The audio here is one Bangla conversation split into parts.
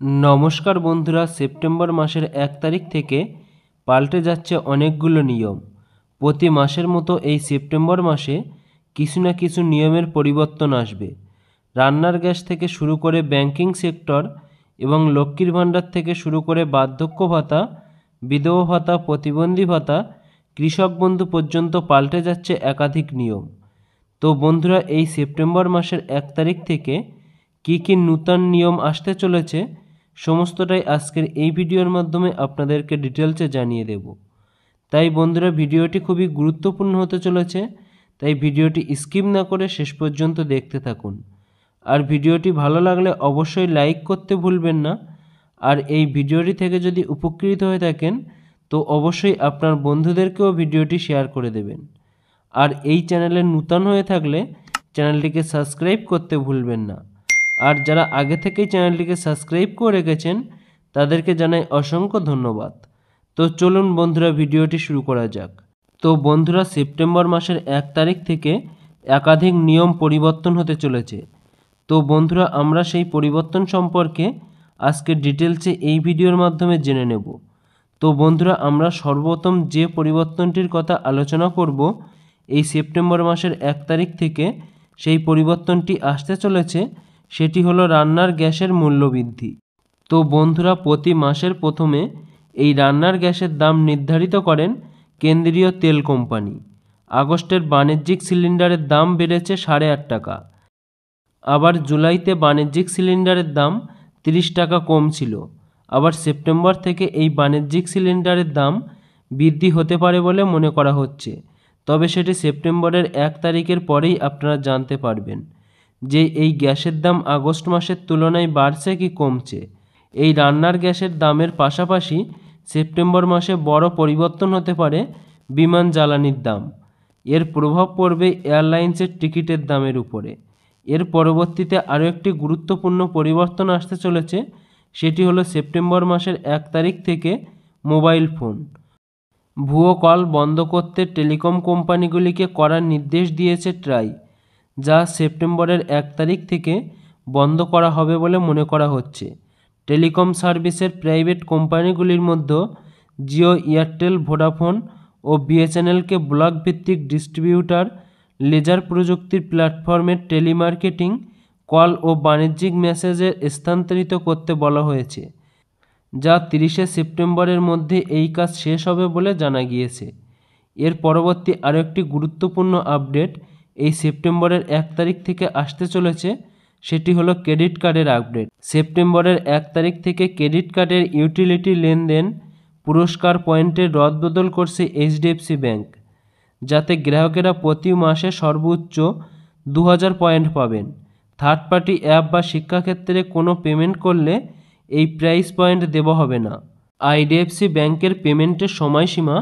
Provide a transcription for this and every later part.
নমস্কার বন্ধুরা, সেপ্টেম্বর মাসের 1 তারিখ থেকে পাল্টে যাচ্ছে অনেকগুলো নিয়ম। প্রতি মাসের মতো এই সেপ্টেম্বর মাসে কিছু না কিছু নিয়মের পরিবর্তন আসবে। রান্নার গ্যাস থেকে শুরু করে ব্যাংকিং সেক্টর এবং লক্ষ্মীর ভাণ্ডার থেকে শুরু করে বার্ধক্য ভাতা, বিধবা ভাতা, প্রতিবন্ধী ভাতা, কৃষক বন্ধু পর্যন্ত পাল্টে যাচ্ছে একাধিক নিয়ম। তো বন্ধুরা, এই সেপ্টেম্বর মাসের 1 তারিখ থেকে কী কী নূতন নিয়ম আসতে চলেছে সমস্তটাই আজকের এই ভিডিওর মাধ্যমে আপনাদেরকে ডিটেলসে জানিয়ে দেব। তাই বন্ধুরা, ভিডিওটি খুবই গুরুত্বপূর্ণ হতে চলেছে, তাই ভিডিওটি স্কিপ না করে শেষ পর্যন্ত দেখতে থাকুন। আর ভিডিওটি ভালো লাগলে অবশ্যই লাইক করতে ভুলবেন না। আর এই ভিডিওটি থেকে যদি উপকৃত হয়ে থাকেন তো অবশ্যই আপনার বন্ধুদেরকেও ভিডিওটি শেয়ার করে দেবেন। আর এই চ্যানেলে নূতন হয়ে থাকলে চ্যানেলটিকে সাবস্ক্রাইব করতে ভুলবেন না। আর যারা আগে থেকেই চ্যানেলটিকে সাবস্ক্রাইব করে রেখেছেন তাদেরকে জানাই অসংখ্য ধন্যবাদ। তো চলুন বন্ধুরা, ভিডিওটি শুরু করা যাক। তো বন্ধুরা, সেপ্টেম্বর মাসের 1 তারিখ থেকে একাধিক নিয়ম পরিবর্তন হতে চলেছে। তো বন্ধুরা, আমরা সেই পরিবর্তন সম্পর্কে আজকে ডিটেলসে এই ভিডিওর মাধ্যমে জেনে নেব। তো বন্ধুরা, আমরা সর্বপ্রথম যে পরিবর্তনটির কথা আলোচনা করব এই সেপ্টেম্বর মাসের 1 তারিখ থেকে সেই পরিবর্তনটি আসতে চলেছে, সেটি হলো রান্নার গ্যাসের মূল্যবৃদ্ধি। তো বন্ধুরা, প্রতি মাসের প্রথমে এই রান্নার গ্যাসের দাম নির্ধারিত করেন কেন্দ্রীয় তেল কোম্পানি। আগস্টের বাণিজ্যিক সিলিন্ডারের দাম বেড়েছে 8.5 টাকা। আবার জুলাইতে বাণিজ্যিক সিলিন্ডারের দাম 30 টাকা কম ছিল। আবার সেপ্টেম্বর থেকে এই বাণিজ্যিক সিলিন্ডারের দাম বৃদ্ধি হতে পারে বলে মনে করা হচ্ছে, তবে সেটি সেপ্টেম্বরের 1 তারিখের পরেই আপনারা জানতে পারবেন যে এই গ্যাসের দাম আগস্ট মাসের তুলনায় বাড়ছে কি কমছে। এই রান্নার গ্যাসের দামের পাশাপাশি সেপ্টেম্বর মাসে বড় পরিবর্তন হতে পারে বিমান জ্বালানির দাম। এর প্রভাব পড়বে এয়ারলাইন্সের টিকিটের দামের উপরে। এর পরবর্তীতে আরও একটি গুরুত্বপূর্ণ পরিবর্তন আসতে চলেছে, সেটি হলো সেপ্টেম্বর মাসের 1 তারিখ থেকে মোবাইল ফোন, ভুয়ো কল বন্ধ করতে টেলিকম কোম্পানিগুলিকে করার নির্দেশ দিয়েছে ট্রাই, যা সেপ্টেম্বরের 1 তারিখ থেকে বন্ধ করা হবে বলে মনে করা হচ্ছে। টেলিকম সার্ভিসের প্রাইভেট কোম্পানিগুলির মধ্যে জিও, এয়ারটেল, ভোডাফোন ও বিএসএনএলকে ব্লক ভিত্তিক ডিস্ট্রিবিউটার লেজার প্রযুক্তির প্ল্যাটফর্মের টেলিমার্কেটিং কল ও বাণিজ্যিক মেসেজে স্থানান্তরিত করতে বলা হয়েছে, যা 30শে সেপ্টেম্বরের মধ্যে এই কাজ শেষ হবে বলে জানা গিয়েছে। এর পরবর্তী আরও একটি গুরুত্বপূর্ণ আপডেট এই সেপ্টেম্বরের 1 তারিখ থেকে আসতে চলেছে, সেটি হলো ক্রেডিট কার্ডের আপডেট। সেপ্টেম্বরের 1 তারিখ থেকে ক্রেডিট কার্ডের ইউটিলিটি লেনদেন পুরস্কার পয়েন্টের রদবদল করছে এইচডিএফসি ব্যাংক, যাতে গ্রাহকেরা প্রতি মাসে সর্বোচ্চ 2000 পয়েন্ট পাবেন। থার্ড পার্টি অ্যাপ বা শিক্ষাক্ষেত্রে কোনো পেমেন্ট করলে এই প্রাইস পয়েন্ট দেওয়া হবে না। আইডিএফসি ব্যাংকের পেমেন্টের সময়সীমা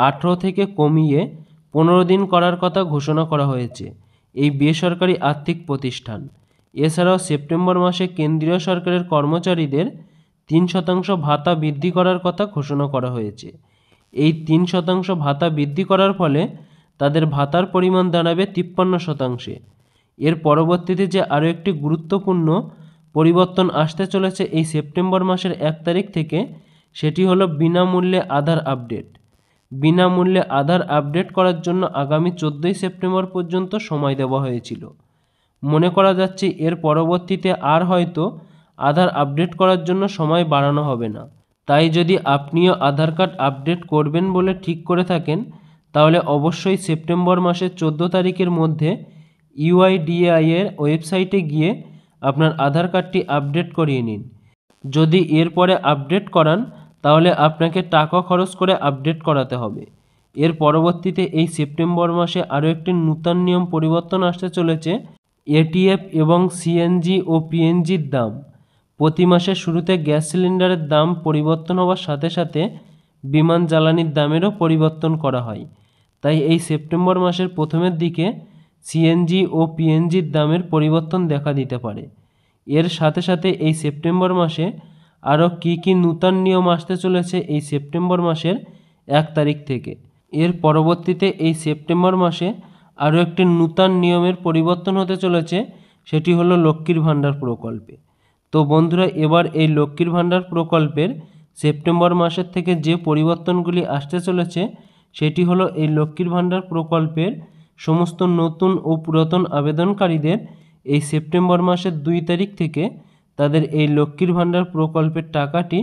18 থেকে কমিয়ে 15 দিন করার কথা ঘোষণা করা হয়েছে এই বেসরকারি আর্থিক প্রতিষ্ঠান। এছাড়াও সেপ্টেম্বর মাসে কেন্দ্রীয় সরকারের কর্মচারীদের 3% ভাতা বৃদ্ধি করার কথা ঘোষণা করা হয়েছে। এই 3% ভাতা বৃদ্ধি করার ফলে তাদের ভাতার পরিমাণ দাঁড়াবে 53%। এর পরবর্তীতে যে আরও একটি গুরুত্বপূর্ণ পরিবর্তন আসতে চলেছে এই সেপ্টেম্বর মাসের 1 তারিখ থেকে, সেটি হলো বিনামূল্যে আধার আপডেট। বিনামূল্যে আধার আপডেট করার জন্য আগামী 14ই সেপ্টেম্বর পর্যন্ত সময় দেওয়া হয়েছিল। মনে করা যাচ্ছে এর পরবর্তীতে আর হয়তো আধার আপডেট করার জন্য সময় বাড়ানো হবে না। তাই যদি আপনিও আধার কার্ড আপডেট করবেন বলে ঠিক করে থাকেন, তাহলে অবশ্যই সেপ্টেম্বর মাসের 14 তারিখের মধ্যে ইউআইডিএআই এর ওয়েবসাইটে গিয়ে আপনার আধার কার্ডটি আপডেট করিয়ে নিন। যদি এরপরে আপডেট করান তাহলে আপনাকে টাকা খরচ করে আপডেট করাতে হবে। এর পরবর্তীতে এই সেপ্টেম্বর মাসে আরও একটি নূতন নিয়ম পরিবর্তন আসতে চলেছে, এটিএফ এবং সিএনজি ও পিএনজির দাম। প্রতি মাসের শুরুতে গ্যাস সিলিন্ডারের দাম পরিবর্তন হওয়ার সাথে সাথে বিমান জ্বালানির দামেরও পরিবর্তন করা হয়। তাই এই সেপ্টেম্বর মাসের প্রথমের দিকে সিএনজি ও পিএনজির দামের পরিবর্তন দেখা দিতে পারে। এর সাথে সাথে এই সেপ্টেম্বর মাসে আরও কী কী নূতন নিয়ম আসতে চলেছে এই সেপ্টেম্বর মাসের 1 তারিখ থেকে। এর পরবর্তীতে এই সেপ্টেম্বর মাসে আরও একটি নূতন নিয়মের পরিবর্তন হতে চলেছে, সেটি হলো লক্ষ্মীর ভাণ্ডার প্রকল্পে। তো বন্ধুরা, এবার এই লক্ষ্মীর ভাণ্ডার প্রকল্পের সেপ্টেম্বর মাসের থেকে যে পরিবর্তনগুলি আসতে চলেছে সেটি হলো এই লক্ষ্মীর ভাণ্ডার প্রকল্পের সমস্ত নতুন ও পুরাতন আবেদনকারীদের এই সেপ্টেম্বর মাসের 2 তারিখ থেকে তাদের এই লক্ষ্মীর ভাণ্ডার প্রকল্পের টাকাটি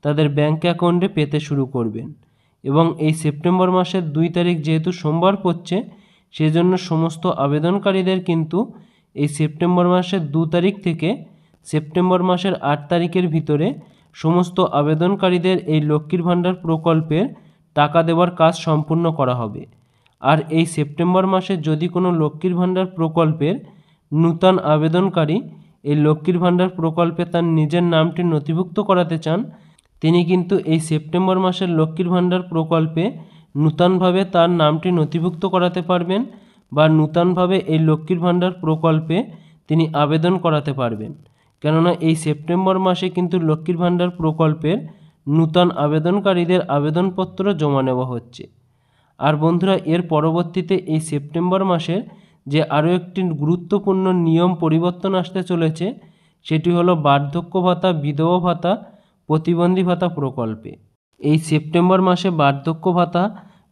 তাদের ব্যাঙ্ক অ্যাকাউন্টে পেতে শুরু করবেন। এবং এই সেপ্টেম্বর মাসের 2 তারিখ যেহেতু সোমবার পড়ছে, সেজন্য সমস্ত আবেদনকারীদের কিন্তু এই সেপ্টেম্বর মাসের 2 তারিখ থেকে সেপ্টেম্বর মাসের 8 তারিখের ভিতরে সমস্ত আবেদনকারীদের এই লক্ষ্মীর ভাণ্ডার প্রকল্পের টাকা দেওয়ার কাজ সম্পূর্ণ করা হবে। আর এই সেপ্টেম্বর মাসে যদি কোনো লক্ষ্মীর ভাণ্ডার প্রকল্পের নূতন আবেদনকারী এই লক্ষ্মীর ভাণ্ডার প্রকল্পে তার নিজের নামটি নথিভুক্ত করাতে চান, তিনি কিন্তু এই সেপ্টেম্বর মাসের লক্ষ্মীর ভাণ্ডার প্রকল্পে নূতনভাবে তার নামটি নথিভুক্ত করাতে পারবেন বা নূতনভাবে এই লক্ষ্মীর ভাণ্ডার প্রকল্পে তিনি আবেদন করাতে পারবেন। কেননা এই সেপ্টেম্বর মাসে কিন্তু লক্ষ্মীর ভাণ্ডার প্রকল্পের নূতন আবেদনকারীদের আবেদনপত্র জমা নেওয়া হচ্ছে। আর বন্ধুরা, এর পরবর্তীতে এই সেপ্টেম্বর মাসের যে আরও একটি গুরুত্বপূর্ণ নিয়ম পরিবর্তন আসতে চলেছে সেটি হলো বার্ধক্য ভাতা, বিধবা ভাতা, প্রতিবন্ধী ভাতা প্রকল্পে। এই সেপ্টেম্বর মাসে বার্ধক্য ভাতা,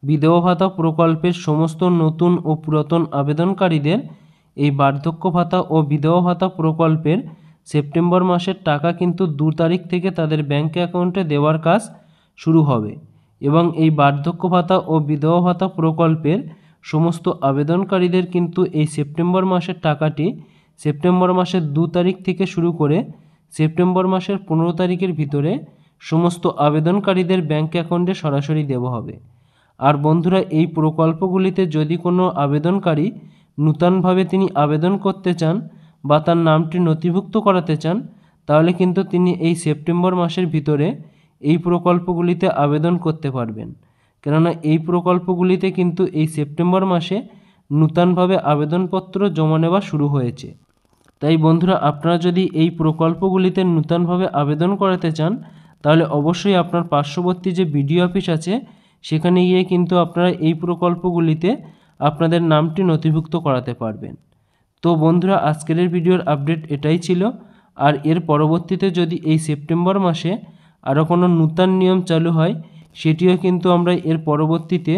বিধবা ভাতা প্রকল্পের সমস্ত নতুন ও পুরাতন আবেদনকারীদের এই বার্ধক্য ভাতা ও বিধবা ভাতা প্রকল্পের সেপ্টেম্বর মাসের টাকা কিন্তু 2 তারিখ থেকে তাদের ব্যাঙ্ক অ্যাকাউন্টে দেওয়ার কাজ শুরু হবে। এবং এই বার্ধক্য ভাতা ও বিধবা ভাতা প্রকল্পের সমস্ত আবেদনকারীদের কিন্তু এই সেপ্টেম্বর মাসের টাকাটি সেপ্টেম্বর মাসের 2 তারিখ থেকে শুরু করে সেপ্টেম্বর মাসের 15 তারিখের ভিতরে সমস্ত আবেদনকারীদের ব্যাঙ্ক অ্যাকাউন্টে সরাসরি দেওয়া হবে। আর বন্ধুরা, এই প্রকল্পগুলিতে যদি কোনো আবেদনকারী নূতনভাবে তিনি আবেদন করতে চান বা তার নামটি নথিভুক্ত করাতে চান, তাহলে কিন্তু তিনি এই সেপ্টেম্বর মাসের ভিতরে এই প্রকল্পগুলিতে আবেদন করতে পারবেন। কেননা এই প্রকল্পগুলিতে কিন্তু এই সেপ্টেম্বর মাসে নূতনভাবে আবেদনপত্র জমা নেওয়া শুরু হয়েছে। তাই বন্ধুরা, আপনারা যদি এই প্রকল্পগুলিতে নূতনভাবে আবেদন করাতে চান তাহলে অবশ্যই আপনার পার্শ্ববর্তী যে বিডিও অফিস আছে সেখানে গিয়ে কিন্তু আপনারা এই প্রকল্পগুলিতে আপনাদের নামটি নথিভুক্ত করাতে পারবেন। তো বন্ধুরা, আজকের ভিডিওর আপডেট এটাই ছিল। আর এর পরবর্তীতে যদি এই সেপ্টেম্বর মাসে আরও কোনো নূতন নিয়ম চালু হয় সেটিও কিন্তু আমরা এর পরবর্তীতে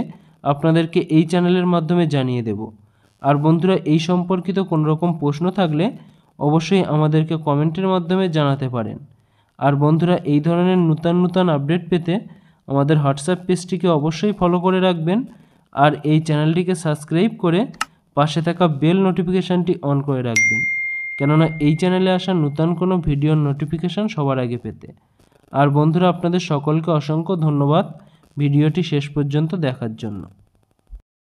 আপনাদেরকে এই চ্যানেলের মাধ্যমে জানিয়ে দেব। আর বন্ধুরা, এই সম্পর্কিত কোনো রকম প্রশ্ন থাকলে অবশ্যই আমাদেরকে কমেন্টের মাধ্যমে জানাতে পারেন। আর বন্ধুরা, এই ধরনের নূতন আপডেট পেতে আমাদের হোয়াটসঅ্যাপ পেজটিকে অবশ্যই ফলো করে রাখবেন আর এই চ্যানেলটিকে সাবস্ক্রাইব করে পাশে থাকা বেল নোটিফিকেশানটি অন করে রাখবেন, কেননা এই চ্যানেলে আসা নূতন কোনো ভিডিওর নোটিফিকেশান সবার আগে পেতে। আর বন্ধুরা, আপনাদের সকলকে অসংখ্য ধন্যবাদ ভিডিওটি শেষ পর্যন্ত দেখার জন্য।